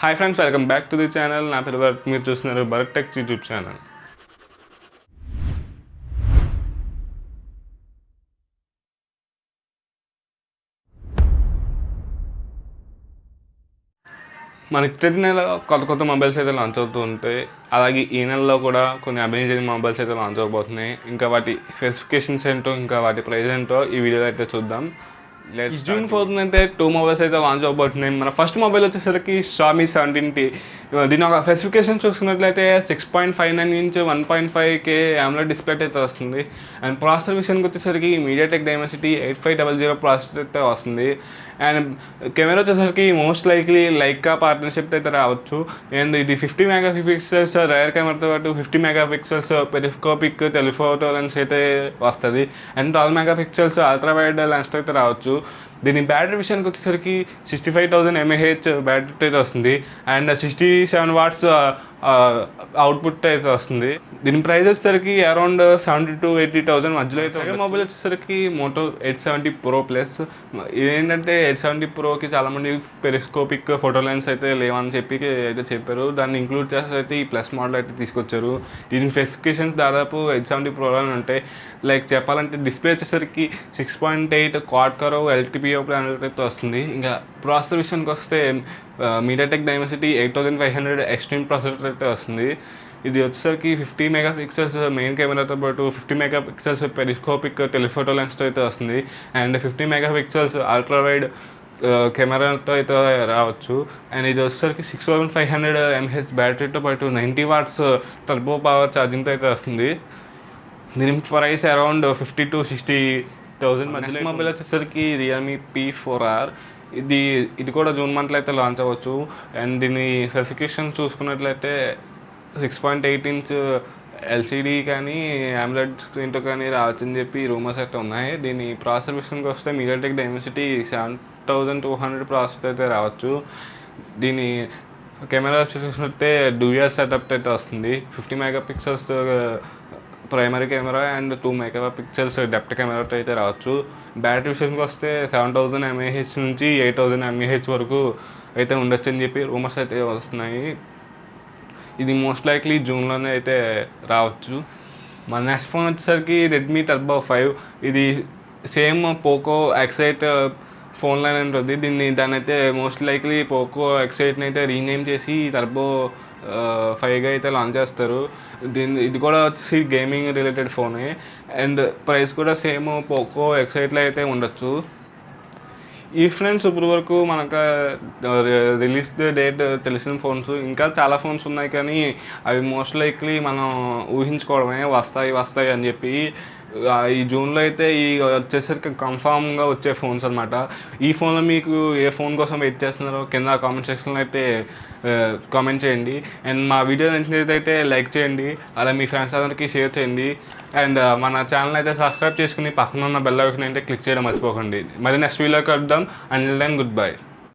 Hi friends, welcome back to the channel. నా పేరు భరత్. మీరు చూస్తున్నారు భరత్ టెక్ యూట్యూబ్ ఛానల్. మనకి ప్రతి నెల కొత్త మొబైల్స్ అయితే లాంచ్ అవుతూ ఉంటాయి. అలాగే ఈ నెలలో కూడా కొన్ని అమేజింగ్ మొబైల్స్ అయితే లాంచ్ అవబోతున్నాయి. ఇంకా వాటి స్పెసిఫికేషన్స్ ఏంటో, ఇంకా వాటి ప్రైస్ ఏంటో ఈ వీడియోలో అయితే చూద్దాం. జూన్ 4th అయితే 2 మొబైల్స్ అయితే లాంచ్ అవబోతున్నాయి. మన ఫస్ట్ మొబైల్ వచ్చేసరికి Xiaomi 17T. దీని ఒక స్పెసిఫికేషన్ చూసుకున్నట్లయితే 6.59 ఇంచ్ 1.5K AMOLED డిస్ప్లే అయితే వస్తుంది. అండ్ ప్రాసెసర్ విషయానికి వచ్చేసరికి MediaTek Dimensity 8500 ప్రాసెసర్ అయితే వస్తుంది. అండ్ కెమెరా వచ్చేసరికి మోస్ట్ లైక్లీ లైకా పార్ట్నర్షిప్ అయితే రావచ్చు. అండ్ ఇది 50 మెగాపిక్సెల్స్ రేర్ కెమెరాతో పాటు 50 మెగాపిక్సెల్స్ పెరిస్కోపిక్ టెలిఫోటో లెన్స్ అయితే వస్తుంది. And 12 megapixels ultra wide lens అయితే రావచ్చు. దీని బ్యాటరీ విషయానికి వచ్చేసరికి 65,000 mAh బ్యాటరీ అయితే వస్తుంది. అండ్ 67 watts అవుట్పుట్ అయితే వస్తుంది. దీని ప్రైస్ వచ్చేసరికి అరౌండ్ 70,000 to 80,000 మధ్యలో అయితే. మొబైల్ వచ్చేసరికి మోటో 870 Pro ప్లస్. ఇదేంటంటే 870 Proకి చాలామంది పెరిస్కోపిక్ ఫోటో లెన్స్ అయితే లేవని చెప్పి అయితే చెప్పారు. దాన్ని ఇంక్లూడ్ చేసి అయితే ఈ ప్లస్ మోడల్ అయితే తీసుకొచ్చారు. దీని స్పెసిఫికేషన్స్ దాదాపు 870 Proలోనే ఉంటాయి. లైక్ చెప్పాలంటే డిస్ప్లే వచ్చేసరికి 6.8 క్వాడ్ కోర్ LTPO ప్యానెల్ అయితే వస్తుంది. ఇంకా ప్రాసెసర్ విషయానికి వస్తే MediaTek Dimensity 8500 ఎక్స్ట్రీమ్ ప్రాసెసర్ అయితే వస్తుంది. ఇది వచ్చేసరికి 50 మెగాపిక్సెల్స్ మెయిన్ కెమెరాతో పాటు 50 మెగాపిక్సెల్స్ పెరిస్కోపిక్ టెలిఫోటో లెన్స్తో అయితే వస్తుంది. అండ్ 50 మెగాపిక్సెల్స్ అల్ట్రా వైడ్ కెమెరాతో అయితే రావచ్చు. అండ్ ఇది వచ్చేసరికి 6500 mAh బ్యాటరీతో పాటు 90 watts టర్బో పవర్ ఛార్జింగ్తో అయితే వస్తుంది. దీని ప్రైస్ అరౌండ్ 50,000 to 60,000 మధ్య. మొబైల్ వచ్చేసరికి Realme P4R. ఇది కూడా జూన్ మంత్లో అయితే లాంచ్ అవ్వచ్చు. అండ్ దీని స్పెసిఫికేషన్ చూసుకున్నట్లయితే 6.8 ఇంచ్ LCD కానీ AMOLED స్క్రీన్తో కానీ రావచ్చని చెప్పి రూమర్స్ అయితే ఉన్నాయి. దీని ప్రాసెసర్ విషయానికి వస్తే MediaTek Dimensity 7200 ప్రాసెసర్ అయితే రావచ్చు. దీని కెమెరా చూసుకుంటే డ్యూయల్ సెటప్ అయితే వస్తుంది. 50 megapixels primary camera and 2 megapixels depth కెమెరాతో అయితే రావచ్చు. బ్యాటరీ విషయానికి వస్తే 7000 mAh నుంచి 8000 mAh వరకు అయితే ఉండొచ్చు అని చెప్పి రూమర్స్ అయితే వస్తున్నాయి. ఇది మోస్ట్ లైక్లీ జూన్లోనే అయితే రావచ్చు. మన నెక్స్ట్ ఫోన్ వచ్చేసరికి Redmi Turbo 5. ఇది same Poco X8 phone line ఉంటుంది. దాన్ని అయితే మోస్ట్ లైక్లీ పోకో X8ని అయితే రీనేమ్ చేసి టర్బో 5గా అయితే లాంచ్ చేస్తారు. ఇది కూడా వచ్చేసి గేమింగ్ రిలేటెడ్ ఫోనే. అండ్ ప్రైస్ కూడా సేమ్ పోకో X8లో అయితే ఉండొచ్చు. ఈ ఫ్రెండ్స్ ఇప్పుడు వరకు మనకు రిలీజ్ డేట్ తెలిసిన ఫోన్స్, ఇంకా చాలా ఫోన్స్ ఉన్నాయి కానీ అవి మోస్ట్ లైక్లీ మనం ఊహించుకోవడమే, వస్తాయి అని చెప్పి. ఈ జూన్లో అయితే వచ్చేసరికి కన్ఫామ్గా వచ్చే ఫోన్స్ అనమాట. ఈ ఫోన్లో మీకు ఏ ఫోన్ కోసం వెయిట్ చేస్తున్నారో కింద కామెంట్ సెక్షన్లో అయితే కామెంట్ చేయండి. అండ్ మా వీడియో నచ్చినట్లయితే లైక్ చేయండి, అలా మీ ఫ్రెండ్స్ అందరికీ షేర్ చేయండి. అండ్ మన ఛానల్ అయితే సబ్స్క్రైబ్ చేసుకుని పక్కన ఉన్న బెల్ ఐకాన్ అయితే క్లిక్ చేయడం మర్చిపోకండి. మరి నెక్స్ట్ వీడియోకి వద్దాం. And then good by.